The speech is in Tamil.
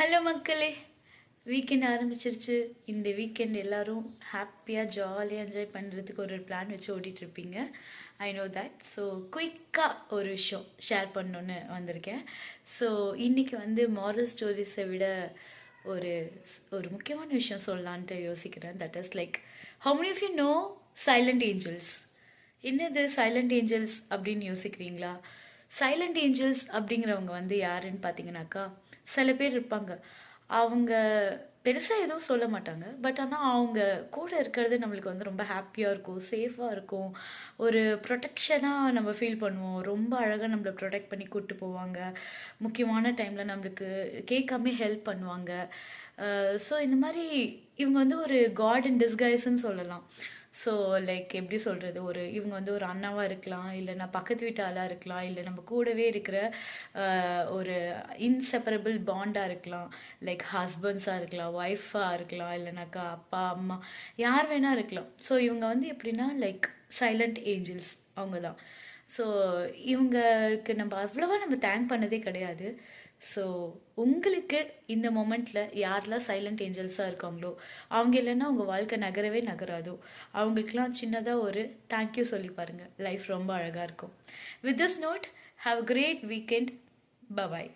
ஹலோ மக்களே, வீக்கெண்ட் ஆரம்பிச்சிருச்சு. இந்த வீக்கெண்ட் எல்லோரும் ஹாப்பியாக ஜாலியாக என்ஜாய் பண்ணுறதுக்கு ஒரு பிளான் வச்சு ஓட்டிகிட்ருப்பீங்க. I know that. ஸோ குயிக்காக ஒரு விஷயம் ஷேர் பண்ணணுன்னு வந்திருக்கேன். ஸோ இன்றைக்கி மாரல் ஸ்டோரிஸை விட ஒரு ஒரு முக்கியமான விஷயம் சொல்லலான்ட்டு யோசிக்கிறேன். That is like, how many of you know silent angels? என்னது சைலண்ட் ஏஞ்சல்ஸ் அப்படின்னு யோசிக்கிறீங்களா? சைலண்ட் ஏஞ்சல்ஸ் அப்படிங்கிறவங்க யாருன்னு பார்த்தீங்கன்னாக்கா, சில பேர் இருப்பாங்க. அவங்க பெருசாக எதுவும் சொல்ல மாட்டாங்க. பட் ஆனால் அவங்க கூட இருக்கிறது நம்மளுக்கு ரொம்ப ஹாப்பியாக இருக்கும், சேஃபாக இருக்கும், ஒரு ப்ரொடெக்ஷனாக நம்ம ஃபீல் பண்ணுவோம். ரொம்ப அழகாக நம்மளை ப்ரொடெக்ட் பண்ணி கூப்பிட்டு போவாங்க. முக்கியமான டைமில் நம்மளுக்கு கேட்காமே ஹெல்ப் பண்ணுவாங்க. ஸோ இந்த மாதிரி இவங்க ஒரு காட் இன் டிஸ்கைஸ்ன்னு சொல்லலாம். ஸோ லைக் எப்படி சொல்கிறது, இவங்க ஒரு அண்ணாவாக இருக்கலாம், இல்லைனா பக்கத்து வீட்டு ஆளாக இருக்கலாம், இல்லை நம்ம கூடவே இருக்கிற ஒரு இன்செப்பரபிள் பாண்டாக இருக்கலாம். லைக் ஹஸ்பண்ட்ஸாக இருக்கலாம், ஒய்ஃபாக இருக்கலாம், இல்லைனாக்கா அப்பா அம்மா, யார் வேணால் இருக்கலாம். ஸோ இவங்க எப்படின்னா லைக் சைலண்ட் ஏஞ்சல்ஸ் அவங்க தான். ஸோ இவங்களுக்கு நம்ம தேங்க் பண்ணதே கிடையாது. ஸோ உங்களுக்கு இந்த மொமெண்ட்டில் யாரெல்லாம் சைலண்ட் ஏஞ்சல்ஸாக இருக்காங்களோ, அவங்க இல்லைன்னா உங்கள் வாழ்க்கை நகரவே நகராதோ, அவங்களுக்கெல்லாம் சின்னதாக ஒரு தேங்க்யூ சொல்லி பாருங்கள். லைஃப் ரொம்ப அழகாக இருக்கும். With this note, have a great weekend. Bye bye.